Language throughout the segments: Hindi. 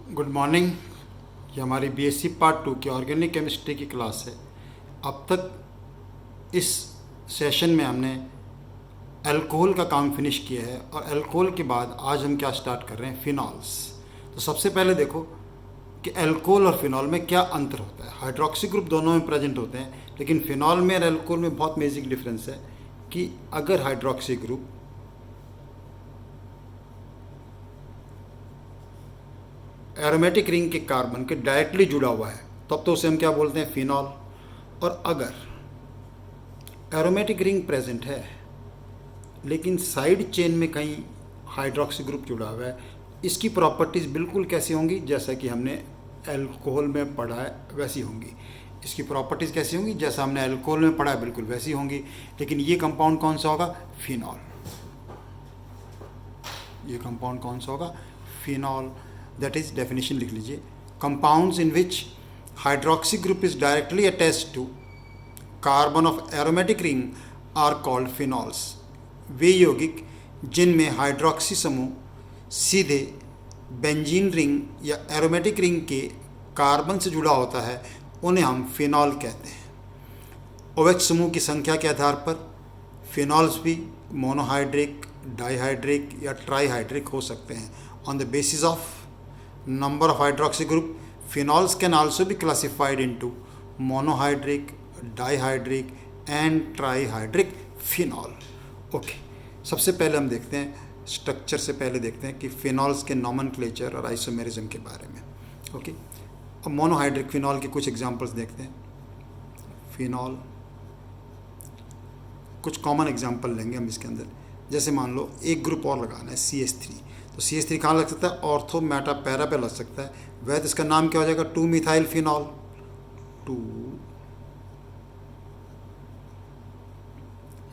Good morning. ये हमारी बीएससी पार्ट 2 की ऑर्गेनिक केमिस्ट्री की क्लास है। अब तक इस सेशन में हमने अल्कोहल का काम फिनिश किया है और अल्कोहल के बाद आज हम क्या स्टार्ट कर रहे हैं, फिनॉल्स। तो सबसे पहले देखो कि अल्कोहल और फिनॉल में क्या अंतर होता है। हाइड्रोक्सी ग्रुप दोनों में प्रेजेंट होते हैं, लेकिन फिनॉल में और अल्कोहल में बहुत बेसिक डिफरेंस है कि अगर हाइड्रोक्सी ग्रुप एरोमेटिक रिंग के कार्बन के डायरेक्टली जुड़ा हुआ है तब तो उसे हम क्या बोलते हैं, फिनॉल। और अगर एरोमेटिक रिंग प्रेजेंट है लेकिन साइड चेन में कहीं हाइड्रोक्सी ग्रुप जुड़ा हुआ है, इसकी प्रॉपर्टीज़ बिल्कुल कैसी होंगी, जैसा कि हमने अल्कोहल में पढ़ा है वैसी होंगी। इसकी प्रॉपर्टीज़ कैसी होंगी, जैसा हमने अल्कोहल में पढ़ा है बिल्कुल वैसी होंगी। लेकिन ये कंपाउंड कौन सा होगा, फिनॉल। ये कंपाउंड कौन सा होगा, फिनॉल। दैट इज डेफिनेशन लिख लीजिए। Compounds in which hydroxy group is directly attached to carbon of aromatic ring are called phenols. वे यौगिक जिनमें हाइड्रोक्सी समूह सीधे बेंजीन रिंग या एरोमेटिक रिंग के कार्बन से जुड़ा होता है उन्हें हम फिनॉल कहते हैं। OH समूह की संख्या के आधार पर फिनॉल्स भी मोनोहाइड्रिक, डाइहाइड्रिक या ट्राईहाइड्रिक हो सकते हैं। On the basis of number of hydroxy group, phenols can also be classified into monohydric, dihydric and trihydric phenol. Okay, सबसे पहले हम देखते हैं स्ट्रक्चर से पहले देखते हैं कि फिनॉल्स के नॉमेनक्लेचर और आइसोमेरिज्म के बारे में। ओके, अब मोनोहाइड्रिक फिनॉल के कुछ एग्जांपल्स देखते हैं। फिनॉल कुछ कॉमन एग्जांपल लेंगे हम इसके अंदर। जैसे मान लो एक ग्रुप और लगाना है CH3, तो CH3 कहाँ लग सकता है, ऑर्थो मेटा पैरा पे लग सकता है। वह तो इसका नाम क्या हो जाएगा, 2 मिथाइल फिनॉल। 2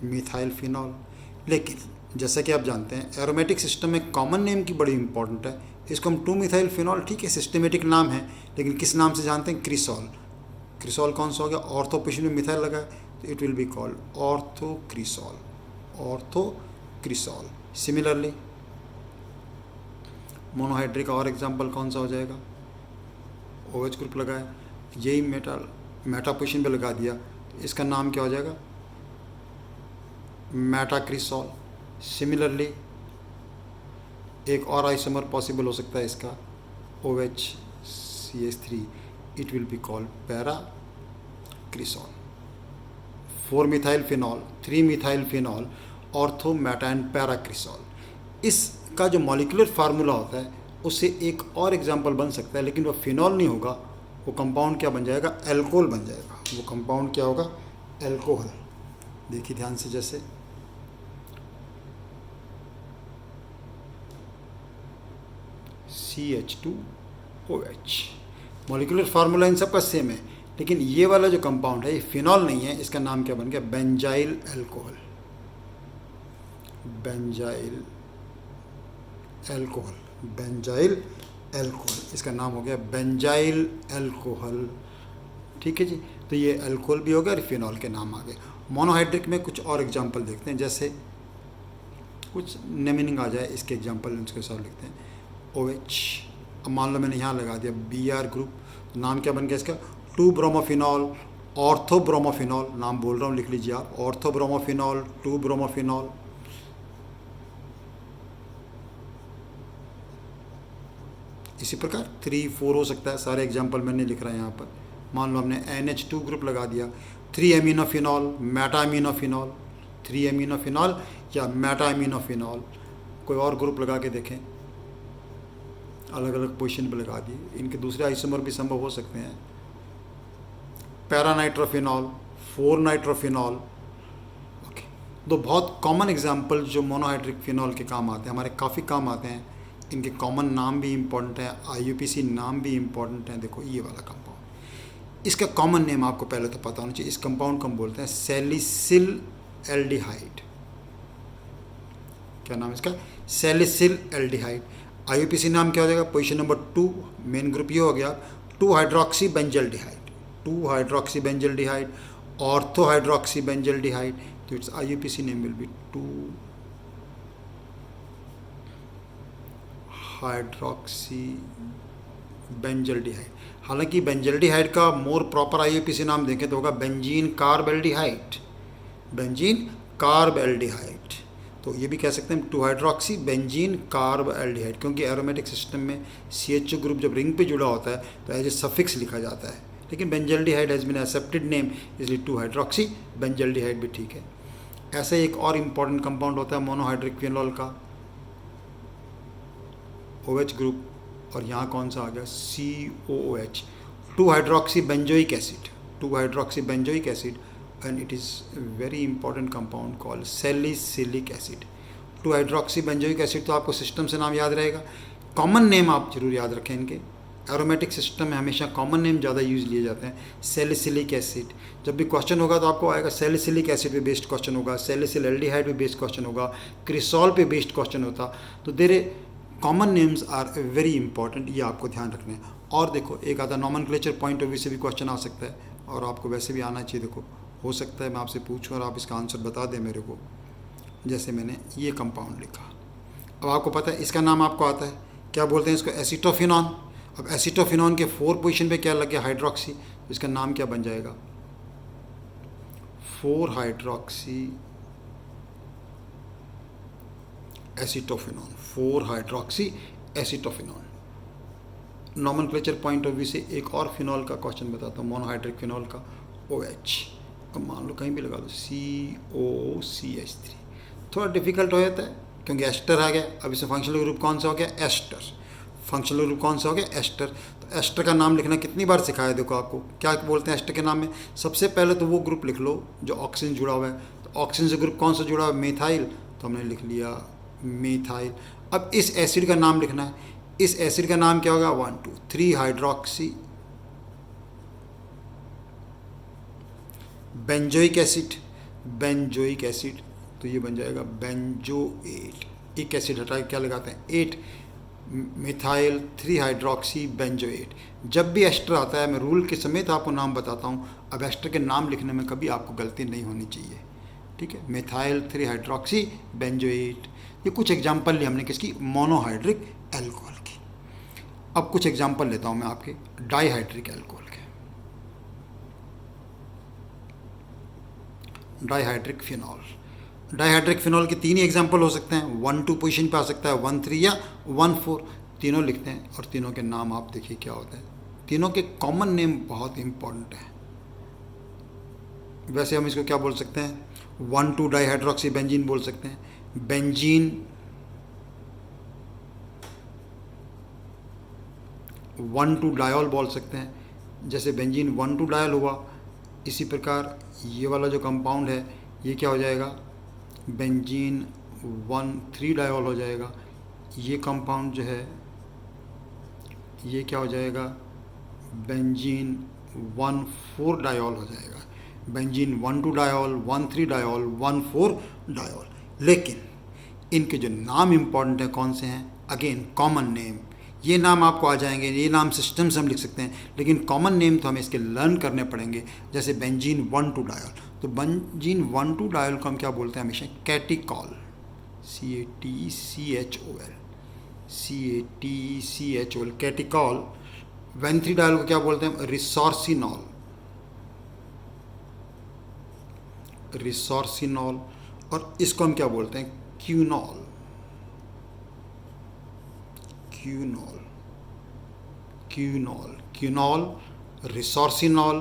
methyl phenol. लेकिन जैसा कि आप जानते हैं एरोमेटिक सिस्टम में कॉमन नेम की बड़ी इंपॉर्टेंट है। इसको हम 2 मिथाइल फिनॉल, ठीक है सिस्टमेटिक नाम है, लेकिन किस नाम से जानते हैं, क्रिसॉल। क्रिसॉल कौन सा हो गया, ऑर्थो पोजिशन में मिथाइल लगा है तो it will be called orthocresol. Orthocresol. Similarly monohydric और एग्जांपल कौन सा हो जाएगा, OH ग्रुप लगा है, यही मेटा पोजिशन पे लगा दिया तो इसका नाम क्या हो जाएगा, मेटाक्रिसॉल। सिमिलरली एक और आइसोमर पॉसिबल हो सकता है इसका, OH CH3, it will be called paracresol. 4 methyl phenol, 3 methyl phenol, ortho meta and paracresol. इसका जो मॉलिक्यूलर फार्मूला होता है उससे एक और एग्जांपल बन सकता है, लेकिन वो फिनॉल नहीं होगा, वो कंपाउंड क्या बन जाएगा, एल्कोहल बन जाएगा। वो कंपाउंड क्या होगा, एल्कोहल। देखिए ध्यान से, जैसे CH2OH, मॉलिक्यूलर फार्मूला इन सबका सेम है, लेकिन ये वाला जो कंपाउंड है ये फिनॉल नहीं है, इसका नाम क्या बन गया, benzyl alcohol. Benzyl alcohol, benzyl alcohol, इसका नाम हो गया बेंजाइल अल्कोहल। ठीक है जी, तो ये अल्कोहल भी हो गया और फिनॉल के नाम आ गए। मोनोहाइड्रिक में कुछ और एग्जांपल देखते हैं, जैसे कुछ नेमिंग आ जाए इसके एग्जांपल उसके साथ लिखते हैं। OH, अब मान लो मैंने यहाँ लगा दिया Br ग्रुप, तो नाम क्या बन गया इसका, 2 ब्रोमोफिनॉल, ऑर्थोब्रोमोफिनॉल। नाम बोल रहा हूँ, लिख लीजिए आप, ऑर्थोब्रोमोफिनॉल, 2 ब्रोमोफिनॉल। इसी प्रकार 3, 4 हो सकता है, सारे एग्जाम्पल मैंने लिख रहा है यहाँ पर। मान लो हमने NH2 ग्रुप लगा दिया, 3 एमिनोफिनॉल, मेटा एमिनोफिनॉल, 3 एमिनोफिनॉल या मेटा एमिनोफिनॉल। कोई और ग्रुप लगा के देखें, अलग अलग पोजीशन पे लगा दिए, इनके दूसरे आइसोमर भी संभव हो सकते हैं। Paranitrophenol, 4 nitrophenol. ओके, दो बहुत कॉमन एग्जांपल जो मोनोहाइड्रिक फिनॉल के काम आते हैं, हमारे काफ़ी काम आते हैं। इनके कॉमन नाम भी इम्पॉर्टेंट है, IUPAC नाम भी इम्पॉर्टेंट है। देखो ये वाला कंपाउंड, इसका कॉमन नेम आपको पहले तो पता होना चाहिए। इस कंपाउंड को हम बोलते हैं सैलिसिल एल्डिहाइड। क्या नाम है इसका, सैलिसिल एल्डिहाइड। IUPAC नाम क्या हो जाएगा, पोजीशन नंबर 2, मेन ग्रुप ये हो गया, 2 hydroxy benzaldehyde, 2 hydroxy benzaldehyde, ortho hydroxy benzaldehyde. तो its IUPAC name will be 2 hydroxy benzaldehyde. हालांकि बेंजल्डिहाइड का मोर प्रॉपर आईयूपीएसी नाम देखें तो होगा बेंजीन कार्बेल्डिहाइड, बेंजीन कार्बेल्डिहाइड। तो ये भी कह सकते हैं 2 हाइड्रोक्सी बेंजीन कार्बेल्डिहाइड, क्योंकि एरोमेटिक सिस्टम में CHO ग्रुप जब रिंग पे जुड़ा होता है तो एज ए सफिक्स लिखा जाता है, लेकिन benzaldehyde has been accepted name इसलिए 2 हाइड्रोक्सी बेंजल्डिहाइड भी ठीक है। ऐसे एक और इम्पॉर्टेंट कंपाउंड होता है मोनोहाइड्रिक फिनॉल का OH ग्रुप, और यहाँ कौन सा आ गया COOH, 2 hydroxy benzoic acid, 2 hydroxy benzoic acid, and it is very important compound called salicylic acid। 2 hydroxy benzoic acid तो आपको सिस्टम से नाम याद रहेगा, कॉमन नेम आप जरूर याद रखें इनके। एरोमेटिक सिस्टम में हमेशा कॉमन नेम ज़्यादा यूज़ लिए जाते हैं। सैलिसिलिक एसिड, जब भी क्वेश्चन होगा तो आपको आएगा सैलिसिलिक एसिड पे बेस्ड क्वेश्चन होगा, सैलिसिल एल्डिहाइड पे बेस्ड क्वेश्चन होगा, क्रिसॉल पे बेस्ड क्वेश्चन होता। तो their common names are very important, ये आपको ध्यान रखना है। और देखो एक आधा नॉमेनक्लेचर पॉइंट ऑफ व्यू से भी क्वेश्चन आ सकता है, और आपको वैसे भी आना चाहिए। देखो हो सकता है मैं आपसे पूछूं और आप इसका आंसर बता दें मेरे को, जैसे मैंने ये कंपाउंड लिखा। अब आपको पता है इसका नाम आपको आता है, क्या बोलते हैं इसको, एसिटोफिनॉन। अब एसिटोफिनॉन के 4 पोजीशन पे क्या लग गया, हाइड्रोक्सी, तो इसका नाम क्या बन जाएगा, 4 hydroxy acetophenone, 4 hydroxy acetophenone. Nomenclature point of view से एक और फिनॉल का क्वेश्चन बताता हूँ, मोनोहाइड्रिक फिनॉल का OH, तो मान लो कहीं भी लगा दो COCH3। थोड़ा डिफिकल्ट हो जाता है क्योंकि एस्टर आ गया। अब इसमें फंक्शनल ग्रुप कौन सा हो गया, एस्टर। फंक्शनल ग्रुप कौन सा हो गया, एस्टर। तो एस्टर का नाम लिखना कितनी बार सिखाया, देखो आपको क्या बोलते हैं एस्टर के नाम में। सबसे पहले तो वो ग्रुप लिख लो जो ऑक्सीजन जुड़ा हुआ है, तो ऑक्सीजन से ग्रुप कौन सा जुड़ा हुआ है, मेथाइल, तो हमने लिख लिया मेथाइल। अब इस एसिड का नाम लिखना है, इस एसिड का नाम क्या होगा, 1 2 3 hydroxy benzoic acid, benzoic acid, तो ये बन जाएगा बेंजोएट। एक एसिड हटा के क्या लगाते हैं, 8 मिथाइल 3 हाइड्रोक्सी बेंजोएट। जब भी एस्टर आता है मैं रूल के समेत आपको नाम बताता हूँ। अब एस्टर के नाम लिखने में कभी आपको गलती नहीं होनी चाहिए, ठीक है। Methyl 3 hydroxy benzoate. ये कुछ एग्जाम्पल लिए हमने किसकी, मोनोहाइड्रिक एल्कोहल की। अब कुछ एग्जाम्पल लेता हूँ मैं आपके डाईहाइड्रिक एल्कोहल के। डाईहाइड्रिक फिनॉल, डाईहाइड्रिक फिनॉल के 3 ही एग्जाम्पल हो सकते हैं, 1 2 पोजीशन पे आ सकता है, 1 3 या 1 4, तीनों लिखते हैं। और तीनों के नाम आप देखिए क्या होते हैं, तीनों के कॉमन नेम बहुत इंपॉर्टेंट है। वैसे हम इसको क्या बोल सकते हैं, 1 2 डाईहाइड्रोक्सी बेंजीन बोल सकते हैं, बेंजीन 1 2 डायोल बोल सकते हैं, जैसे बेंजीन 1 2 डायल हुआ। इसी प्रकार ये वाला जो कंपाउंड है ये क्या हो जाएगा, बेंजीन 1 3 डायोल हो जाएगा। ये कंपाउंड जो है ये क्या हो जाएगा, बेंजीन 1 4 डायोल हो जाएगा। Benzene 1 2 diol, 1 3 diol, 1 4 diol. लेकिन इनके जो नाम इंपॉर्टेंट है कौन से हैं, अगेन कॉमन नेम। ये नाम आपको आ जाएंगे, ये नाम सिस्टम से हम लिख सकते हैं, लेकिन कॉमन नेम तो हमें इसके लर्न करने पड़ेंगे। जैसे बेंजीन 1 2 डायोल, तो बेंजीन 1 2 डायोल को हम क्या बोलते हैं हमेशा, कैटिकॉल, CATCHOL, कैटिकॉल। 1 3 डायोल को क्या बोलते हैं, रिसोर्सिनॉल, रिसोर्सिनॉल। और इसको हम क्या बोलते हैं, quinol, quinol, quinol, quinol, resorcinol,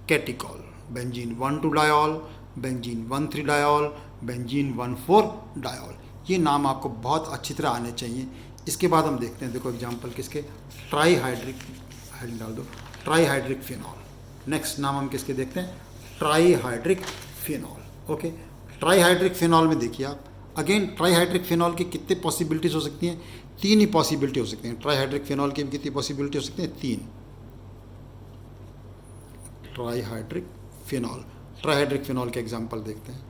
catechol. Benzene 1 2 diol, benzene 1 3 diol, benzene 1 4 diol. ये नाम आपको बहुत अच्छी तरह आने चाहिए। इसके बाद हम देखते हैं, देखो एग्जांपल किसके, ट्राईहाइड्रिक, हेडिंग डाल दो, ट्राईहाइड्रिक फिनॉल। नेक्स्ट नाम हम किसके देखते हैं, trihydric phenol. Okay, trihydric phenol में देखिए आप, अगेन ट्राईहाइड्रिक फिनॉल की कितने पॉसिबिलिटीज़ हो सकती हैं, 3 ही पॉसिबिलिटी हो सकती हैं। ट्राईहाइड्रिक फिनॉल की कितनी पॉसिबिलिटी हो सकती हैं, 3। ट्राईहाइड्रिक फिनॉल, ट्राईहाइड्रिक फिनॉल के एग्जांपल देखते हैं।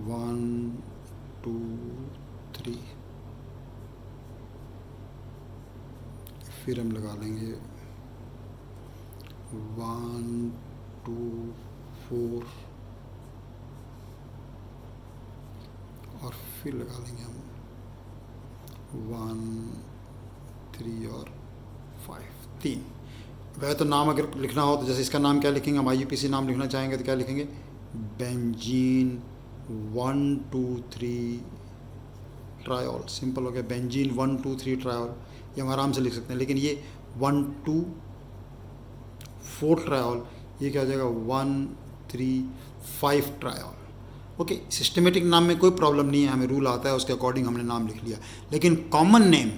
वन 2 3, फिर हम लगा लेंगे 1 2 4 और फिर लगा लेंगे हम 1, 3 और 5, 3। वह तो नाम अगर लिखना हो तो जैसे इसका नाम क्या लिखेंगे, हम IUPAC नाम लिखना चाहेंगे तो क्या लिखेंगे, बेंजीन 1, 2, 3 ट्रायोल। सिंपल हो गया, बेंजीन 1, 2, 3 ट्रायोल, ये हम आराम से लिख सकते हैं। लेकिन ये 1, 2, 4 ट्रायोल, ये क्या हो जाएगा 1, 3, 5 ट्रायोल। ओके, सिस्टमेटिक नाम में कोई प्रॉब्लम नहीं है, हमें रूल आता है उसके अकॉर्डिंग हमने नाम लिख लिया। लेकिन common name,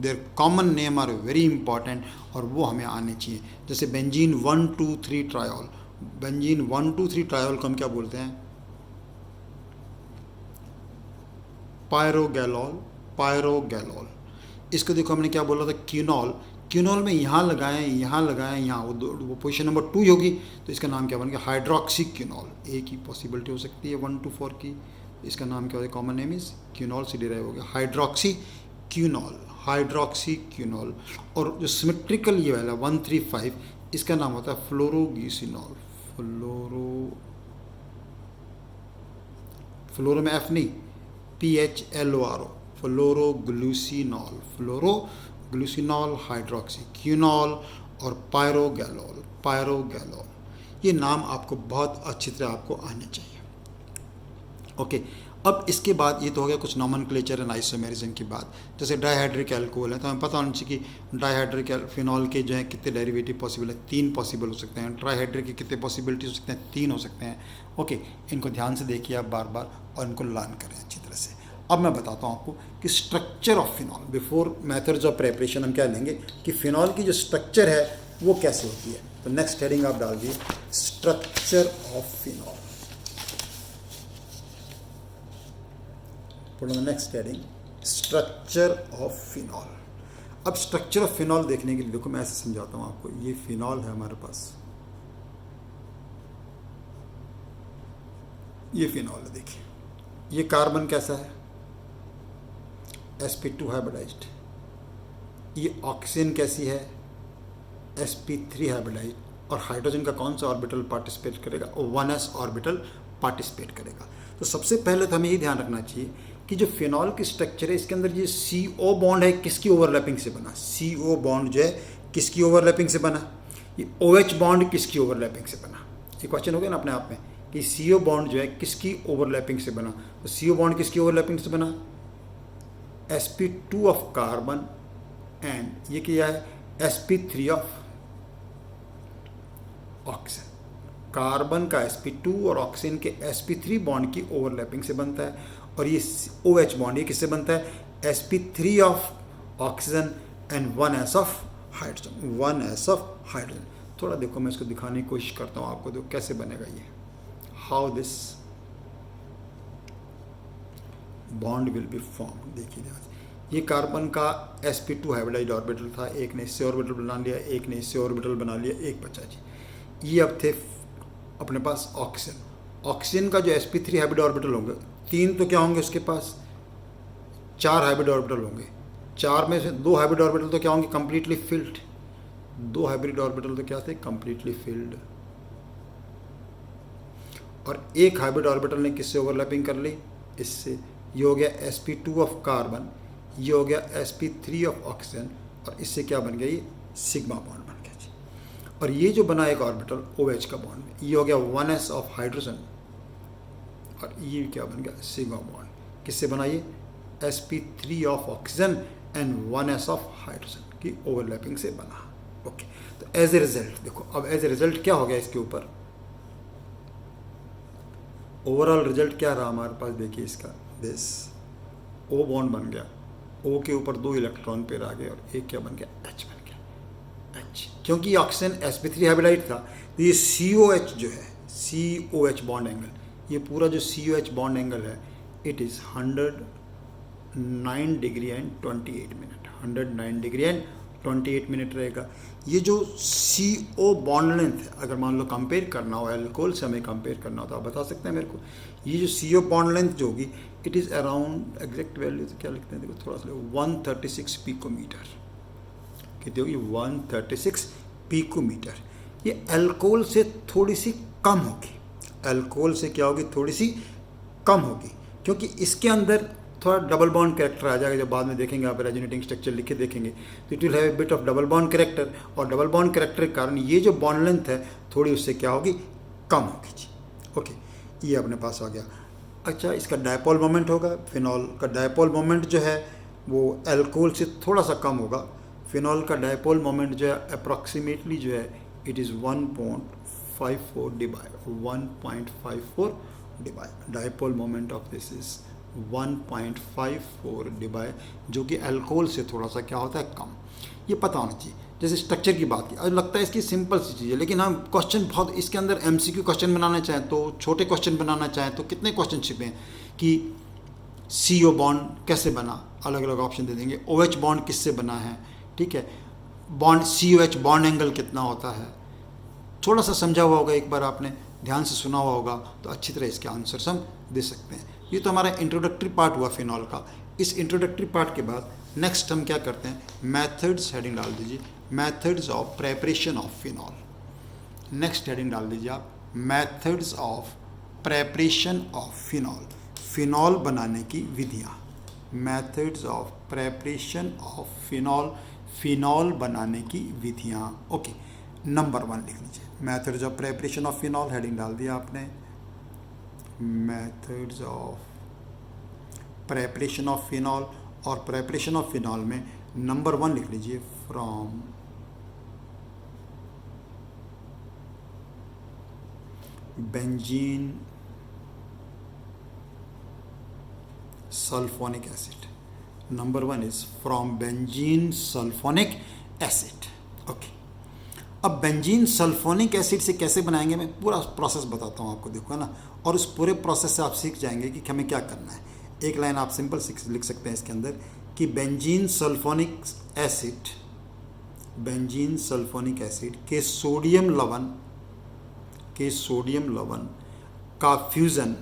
their common name are very important और वो हमें आने चाहिए। जैसे बेंजीन 1, 2, 3 ट्रायोल, बेंजीन 1, 2, 3 ट्रायोल को हम क्या बोलते हैं, पायरोगैलोल, पायरोगैलोल। इसको देखो हमने क्या बोला था, क्यूनॉल, क्यूनॉल में यहाँ लगाएं, यहाँ लगाएं, यहाँ वो पोजीशन नंबर 2 होगी, तो इसका नाम क्या बन गया, हाइड्रोक्सी क्यूनॉल। एक ही पॉसिबिलिटी हो सकती है 1 to 4 की, इसका नाम क्या हो गया, कॉमन नेम इज क्यूनॉल से डिराइव हो गया, हाइड्रोक्सी क्यूनॉल, हाइड्रोक्सी क्यूनॉल। और जो सिमेट्रिकल ये वाला 135, इसका नाम होता है फ्लोरोग्लिसिनॉल, फ्लोरो में एफ नहीं, PHLORO, फ्लोरोग्लूसिनॉल, फ्लोरोग्लूसिनॉल, हाइड्रोक्सी क्यूनॉल और पायरोगैलोल, पायरोगैलोल। ये नाम आपको बहुत अच्छी तरह आपको आने चाहिए। ओके, अब इसके बाद ये तो हो गया कुछ नॉमेनक्लेचर एंड आइसोमेरिज्म की बात। जैसे डाइहाइड्रिक एल्कोहल है तो हमें पता होना चाहिए कि डाइहाइड्रिक फिनॉल के जो है कितने डेरिवेटिव पॉसिबल है, 3 पॉसिबल हो सकते हैं। ट्राइहाइड्रिक के कितने पॉसिबिलिटी हो सकते हैं, 3 हो सकते हैं। ओके, इनको ध्यान से देखिए आप बार बार और इनको लर्न करें अच्छी तरह से। अब मैं बताता हूँ आपको कि structure of phenol, before methods of preparation हम क्या लेंगे कि फिनॉल की जो स्ट्रक्चर है वो कैसे होती है। तो नेक्स्ट हेडिंग आप डाल दिए, structure of phenol. Next heading, structure of phenol. अब स्ट्रक्चर ऑफ फिनॉल देखने के लिए देखो मैं ऐसे समझाता हूँ आपको। ये फिनॉल है हमारे पास, ये फिनॉल है, देखिए ये कार्बन कैसा है, sp2 हाइब्रिडाइज्ड। ये ऑक्सीजन कैसी है, sp3 हाइब्रिडाइज्ड। और हाइड्रोजन का कौन सा ऑर्बिटल पार्टिसिपेट करेगा, 1s ऑर्बिटल पार्टिसिपेट करेगा। तो सबसे पहले तो हमें ये ध्यान रखना चाहिए कि जो फिनॉल की स्ट्रक्चर है इसके अंदर ये CO बॉन्ड है किसकी ओवरलैपिंग से बना, CO बॉन्ड जो है किसकी ओवरलैपिंग से बना, ये OH बॉन्ड किसकी ओवरलैपिंग से बना। ये क्वेश्चन हो गया ना अपने आप में कि CO बॉन्ड जो है किसकी ओवरलैपिंग से बना। तो CO बॉन्ड किसकी ओवरलैपिंग से बना, sp2 ऑफ कार्बन एंड ये क्या है, sp3 ऑफ ऑक्सीजन। कार्बन का sp2 और ऑक्सीजन के sp3 बॉन्ड की ओवरलैपिंग से बनता है। और ये OH बॉन्ड ये किससे बनता है, sp3 of oxygen and 1s of hydrogen, 1s of hydrogen. थोड़ा देखो मैं इसको दिखाने की कोशिश करता हूँ आपको, देखो कैसे बनेगा ये, how this bond will be form. देखिए ये कार्बन का sp2 हाइब्रिडाइज्ड ऑर्बिटल था, एक ने इससे ऑर्बिटल बना लिया, एक ने इससे ऑर्बिटल बना लिया, एक बचा जी। ये अब थे अपने पास ऑक्सीजन, ऑक्सीजन का जो sp3 हाइब्रिड ऑर्बिटल होंगे 3 तो क्या होंगे उसके पास, 4 हाइब्रिड ऑर्बिटल होंगे। 4 में से 2 हाइब्रिड ऑर्बिटल तो क्या होंगे, कंप्लीटली फिल्ड। 2 हाइब्रिड ऑर्बिटल तो क्या थे, कंप्लीटली फिल्ड। और एक हाइब्रिड ऑर्बिटल ने किससे ओवरलैपिंग कर ली, इससे। ये हो गया sp2 ऑफ कार्बन, ये हो गया sp3 ऑफ ऑक्सीजन, और इससे क्या बन गया, ये सिग्मा बॉन्ड बन गया जी। और ये जो बना एक ऑर्बिटल OH का बॉन्ड, ये हो गया 1s ऑफ हाइड्रोजन, और ये क्या बन गया, सिग्मा बॉन्ड। किससे बना, ये sp3 of oxygen and 1s of hydrogen की ओवरलैपिंग से बना। ओके, तो एज ए रिजल्ट देखो, अब एज ए रिजल्ट क्या हो गया इसके ऊपर, ओवरऑल रिजल्ट क्या रहा हमारे पास, देखिए इसका, दिस O बॉन्ड बन गया, O के ऊपर 2 इलेक्ट्रॉन पेयर आ गए और एक क्या बन गया, H बन गया, H। क्योंकि ऑक्सीजन sp3 हाइब्रिडाइड था तो ये COH जो है, COH बॉन्ड एंगल, ये पूरा जो COH बॉन्ड एंगल है it is 109 degree and 28 minute, 109 degree and 28 minute रहेगा। ये जो CO बॉन्ड लेंथ है, अगर मान लो कंपेयर करना हो एल्कोहल से हमें कंपेयर करना हो तो आप बता सकते हैं मेरे को, ये जो CO बॉन्ड लेंथ जो होगी it is around, exact value क्या लिखते हैं देखो थोड़ा सा, 136 पिकोमीटर। कितनी होगी, 136 पिकोमीटर। ये अल्कोहल से थोड़ी सी कम होगी, अल्कोहल से क्या होगी, थोड़ी सी कम होगी, क्योंकि इसके अंदर थोड़ा डबल बॉन्ड कैरेक्टर आ जाएगा, जब बाद में देखेंगे आप रेजोनेटिंग स्ट्रक्चर लिख के देखेंगे तो it will have a bit of double bond character, और डबल बॉन्ड कैरेक्टर के कारण ये जो बॉन्ड लेंथ है थोड़ी उससे क्या होगी, कम होगी जी। ओके, ये अपने पास आ गया। अच्छा, इसका डायपोल मोमेंट होगा, फिनॉल का डायपोल मोमेंट जो है वो एल्कोहल से थोड़ा सा कम होगा। फिनॉल का डायपोल मोमेंट जो है अप्रॉक्सीमेटली जो है it is 1.54 debye dipole moment of this is 1.54 debye, जो कि अल्कोहल से थोड़ा सा क्या होता है, कम। ये पता होना चाहिए। जैसे स्ट्रक्चर की बात की, अब लगता है इसकी सिंपल सी चीज़ है, लेकिन हम क्वेश्चन बहुत इसके अंदर एमसीक्यू क्वेश्चन बनाना चाहें तो, छोटे क्वेश्चन बनाना चाहें तो कितने क्वेश्चन छिपे हैं कि CO बॉन्ड कैसे बना, अलग अलग ऑप्शन दे देंगे। OH बॉन्ड किससे बना है, ठीक है, बॉन्ड COH बॉन्ड एंगल कितना होता है, थोड़ा सा समझा हुआ होगा, एक बार आपने ध्यान से सुना हुआ होगा तो अच्छी तरह इसके आंसर्स हम दे सकते हैं। ये तो हमारा इंट्रोडक्टरी पार्ट हुआ फिनॉल का। इस इंट्रोडक्टरी पार्ट के बाद नेक्स्ट हम क्या करते हैं, मेथड्स, हेडिंग डाल दीजिए, methods of preparation of phenol. Next heading डाल दीजिए आप, methods of preparation of phenol, phenol बनाने की विधियाँ। Methods of preparation of phenol, phenol बनाने की विधियाँ। ओके, नंबर 1 लिख लीजिए, methods of preparation of phenol, heading डाल दिया आपने, methods of preparation of phenol, और प्रेपरेशन ऑफ फिनॉल में नंबर 1 लिख लीजिए, from benzene sulphonic acid. Number 1 is from benzene sulphonic acid. Okay, अब बेंजीन सल्फोनिक एसिड से कैसे बनाएंगे, मैं पूरा प्रोसेस बताता हूँ आपको, देखो ना, और उस पूरे प्रोसेस से आप सीख जाएंगे कि हमें क्या करना है। एक लाइन आप सिंपल लिख सकते हैं इसके अंदर कि benzene sulphonic acid, benzene sulphonic acid के सोडियम लवण का फ्यूज़न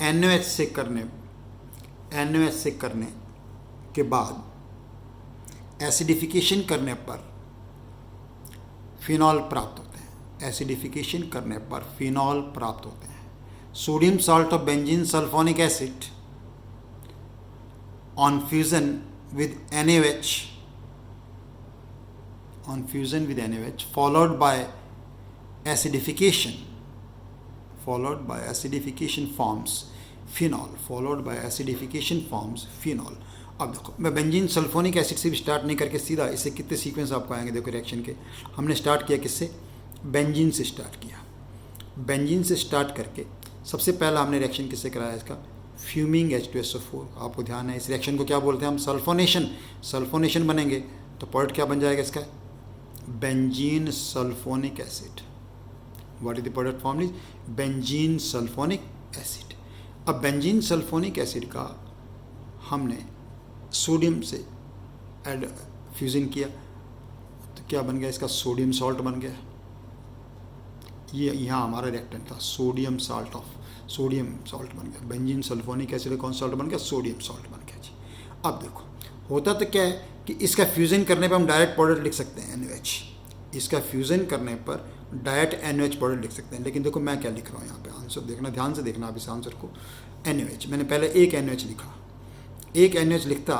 NaOH से करने के बाद एसिडिफिकेशन करने पर फिनॉल प्राप्त होते हैं, एसिडिफिकेशन करने पर फिनॉल प्राप्त होते हैं। Sodium salt of benzene sulphonic acid on fusion with NaOH followed by acidification forms phenol। अब देखो, मैं बेंजीन सल्फोनिक एसिड से भी स्टार्ट नहीं करके सीधा इससे कितने सीक्वेंस आपको आएंगे, देखो रिएक्शन के। हमने स्टार्ट किया किससे, बेंजीन से स्टार्ट किया। बेंजीन से स्टार्ट करके सबसे पहला हमने रिएक्शन किससे कराया, इसका फ्यूमिंग H2SO4। आपको ध्यान है, इस रिएक्शन को क्या बोलते हैं हम, सल्फोनेशन बनेंगे तो प्रोडक्ट क्या बन जाएगा इसका, benzene sulphonic acid. What is the product form is benzene sulphonic acid. अब बेंजीन सल्फोनिक एसिड का हमने सोडियम से फ्यूजन किया तो क्या बन गया, इसका सोडियम सॉल्ट बन गया। ये यहाँ हमारा रिएक्टेंट था, सोडियम सॉल्ट बन गया। बेंजीन सल्फोनिक एसिड कौन सॉल्ट बन गया, सोडियम सॉल्ट बन गया जी। अब देखो, होता तो क्या है कि इसका फ्यूज़न करने पर हम डायरेक्ट प्रोडक्ट लिख सकते हैं NaOH, इसका फ्यूज़न करने पर डायरेक्ट NaOH प्रोडक्ट लिख सकते हैं। लेकिन देखो मैं क्या लिख रहा हूँ यहाँ पे, आंसर देखना, ध्यान से देखना आप इस आंसर को। NaOH, मैंने पहले एक NaOH लिखा, एक NaOH लिखता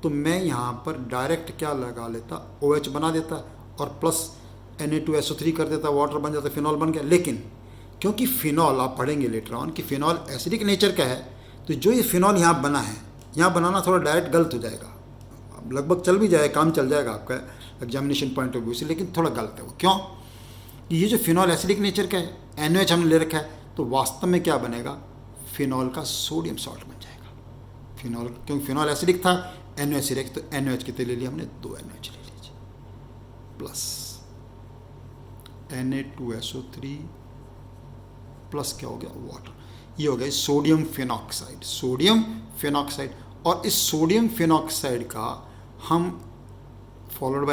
तो मैं यहाँ पर डायरेक्ट क्या लगा लेता, OH बना देता और प्लस Na2SO3 कर देता, वाटर बन जाता, फिनॉल बन गया। लेकिन क्योंकि फिनॉल, आप पढ़ेंगे लेटर ऑन कि फिनॉल एसिडिक नेचर का है, तो जो ये फिनॉल यहाँ बना है, यहाँ बनाना थोड़ा डायरेक्ट गलत हो जाएगा, लगभग चल भी जाएगा, काम चल जाएगा आपका एग्जामिनेशन पॉइंट ऑफ व्यू से, लेकिन थोड़ा गलत है वो। क्यों, ये जो फिनॉल एसिडिक नेचर का है, NaOH हमने ले रखा है, तो वास्तव में क्या बनेगा, फिनॉल का सोडियम सॉल्ट बन जाएगा। फिनॉल, क्योंकि फिनॉल एसिडिक था, NaOH एसिडिक, तो NaOH कितने ले लिया हमने, 2 NaOH ले लीजिए, प्लस Na2SO3 प्लस क्या हो गया, वाटर। ये हो गया सोडियम फिनॉक्साइड। और इस सोडियम फिनॉक्साइड का हम फॉलोड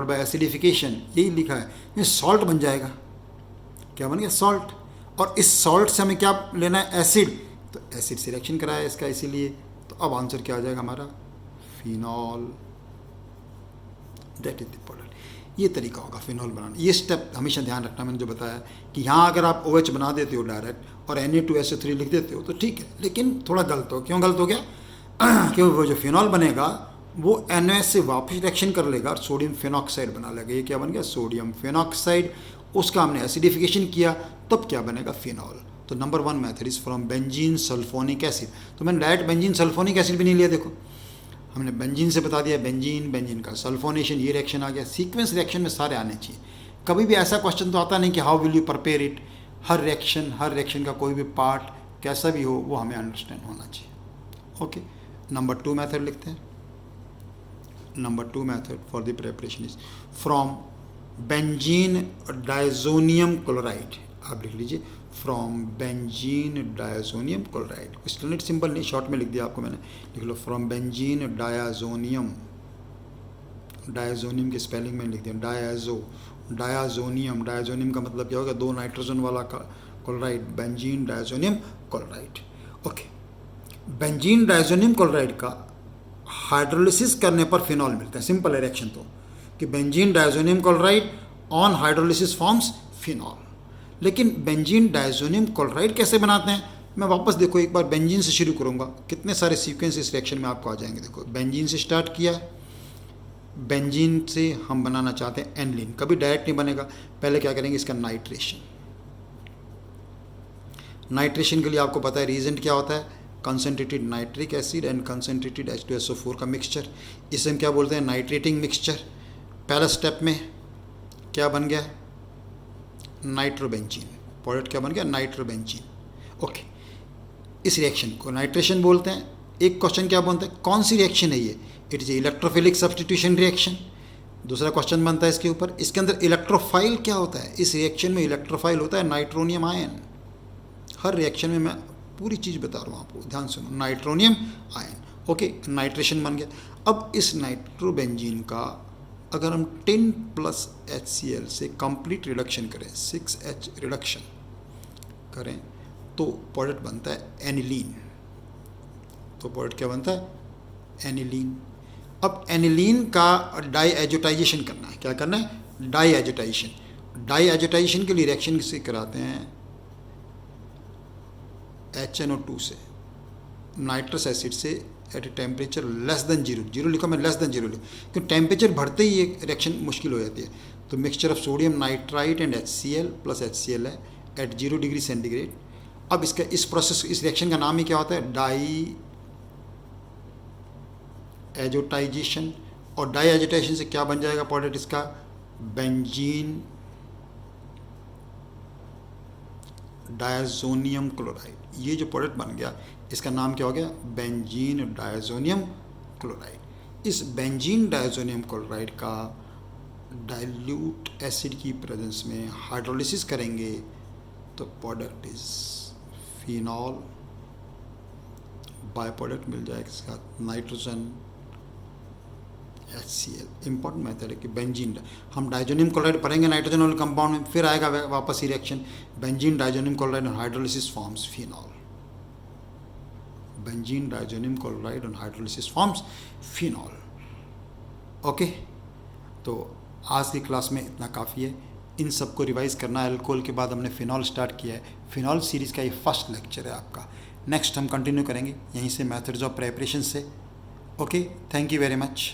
बाय एसिडिफिकेशन, यही लिखा है, ये सॉल्ट बन जाएगा। क्या बन गया, सॉल्ट। और इस सॉल्ट से हमें क्या लेना है, एसिड, तो एसिड से रिएक्शन कराया इसका, इसीलिए। तो अब आंसर क्या आ जाएगा हमारा, phenol, that is the product. ये तरीका होगा फिनॉल बनाना। ये स्टेप हमेशा ध्यान रखना, मैंने जो बताया कि यहाँ अगर आप OH बना देते हो डायरेक्ट और Na2SO3 लिख देते हो तो ठीक है, लेकिन थोड़ा गलत हो। क्यों गलत हो गया? क्योंकि वो जो फिनॉल बनेगा वो NaOH से वापस रिएक्शन कर लेगा और सोडियम फिनॉक्साइड बना लेगा। ये क्या बन गया? Sodium phenoxide. उसका हमने एसिडिफिकेशन किया, तब क्या बनेगा? फिनॉल। तो number 1 method is from benzene sulphonic acid. तो मैंने डायरेक्ट बेंजीन सल्फोनिक एसिड भी नहीं लिया, देखो हमने बेंजीन से बता दिया, बेंजीन का सल्फोनेशन, ये रिएक्शन आ गया। सीक्वेंस रिएक्शन में सारे आने चाहिए। कभी भी ऐसा क्वेश्चन तो आता नहीं कि how will you prepare it. Her reaction का कोई भी पार्ट कैसा भी हो वो हमें अंडरस्टैंड होना चाहिए। ओके, नंबर 2 मेथड लिखते हैं। Number 2 method for the preparation is from benzene diazonium chloride. आप लिख लीजिए from benzene diazonium chloride. Standard symbol नहीं, शॉर्ट में लिख दिया आपको मैंने, लिख लो फ्रॉम बेंजीन डायजोनियम। डायजोनियम की स्पेलिंग में लिख दिया डायजोनियम। डायजोनियम का मतलब क्या होगा? 2 नाइट्रोजन वाला chloride, benzene diazonium chloride. Okay, benzene diazonium chloride का हाइड्रोलिसिस करने पर फिनॉल मिलता है। सिंपल है रिएक्शन तो, कि benzene diazonium chloride on hydrolysis forms phenol. लेकिन बेंजीन डायजोनियम क्लोराइड कैसे बनाते हैं? मैं वापस देखो एक बार बेंजीन से शुरू करूंगा, कितने सारे सीक्वेंस इस रिएक्शन में आपको आ जाएंगे। देखो बेंजीन से स्टार्ट किया, बेंजीन से हम बनाना चाहते हैं एनिलीन। कभी डायरेक्ट नहीं बनेगा, पहले क्या करेंगे? इसका नाइट्रेशन। नाइट्रेशन के लिए आपको पता है रीजेंट क्या होता है? Concentrated nitric acid and concentrated H2SO4 का मिक्सचर। इसे हम क्या बोलते हैं? Nitrating mixture. पहला स्टेप में क्या बन गया? नाइट्रोबेंजीन। प्रोडक्ट क्या बन गया? नाइट्रोबेंजीन। ओके, इस रिएक्शन को नाइट्रेशन बोलते हैं। एक क्वेश्चन क्या बनता है? कौन सी रिएक्शन है ये? It is electrophilic substitution reaction. दूसरा क्वेश्चन बनता है इसके ऊपर, इसके अंदर इलेक्ट्रोफाइल क्या होता है? इस रिएक्शन में इलेक्ट्रोफाइल होता है नाइट्रोनियम आयन। हर रिएक्शन में मैं पूरी चीज़ बता रहा हूँ आपको, ध्यान सुनो। Nitronium ion. ओके, नाइट्रेशन बन गया। अब इस नाइट्रोबेंजीन का अगर हम 10+ HCl से कंप्लीट रिडक्शन करें, 6H रिडक्शन करें, तो प्रोडक्ट बनता है एनिलीन। तो प्रोडक्ट क्या बनता है? एनिलीन। अब एनिलीन का डाई एजोटाइजेशन करना है। क्या करना है? Die azotisation. डाई एजोटाइजेशन के लिए रिएक्शन से कराते हैं HNO2 से नाइट्रस एसिड से at a temperature less than 0 लिखा मैं, लेस देन 0 लिखा, क्योंकि टेम्परेचर बढ़ते ही ये रिएक्शन मुश्किल हो जाती है। तो mixture of sodium nitrite and HCl plus HCl है एट 0 डिग्री सेंटीग्रेड। अब इसका इस प्रोसेस, इस रिएक्शन का नाम ही क्या होता है? Diazotization. और डाई एजोटाइजेशन से क्या बन जाएगा प्रोडक्ट इसका? Benzene diazonium chloride. ये जो प्रोडक्ट बन गया इसका नाम क्या हो गया? Benzene diazonium chloride. इस बेंजीन डायजोनियम क्लोराइड का डाइल्यूट एसिड की प्रेजेंस में हाइड्रोलिसिस करेंगे तो product is phenol. Byproduct मिल जाएगा इसका नाइट्रोजन HCl। इंपॉर्टेंट मेथड है कि बेंजीन, हम डायजोनियम क्लोराइड पढ़ेंगे नाइट्रोजन वाले कंपाउंड में, फिर आएगा वापस ही reaction benzene diazonium chloride on hydrolysis forms phenol. Benzene diazonium chloride on hydrolysis forms phenol. Okay, तो आज की क्लास में इतना काफ़ी है। इन सबको रिवाइज करना है। अल्कोहल के बाद हमने फिनॉल स्टार्ट किया है। फिनॉल सीरीज़ का ये फर्स्ट लेक्चर है आपका। नेक्स्ट हम कंटिन्यू करेंगे यहीं से मेथड्स ऑफ प्रिपरेशन से। Okay, thank you very much.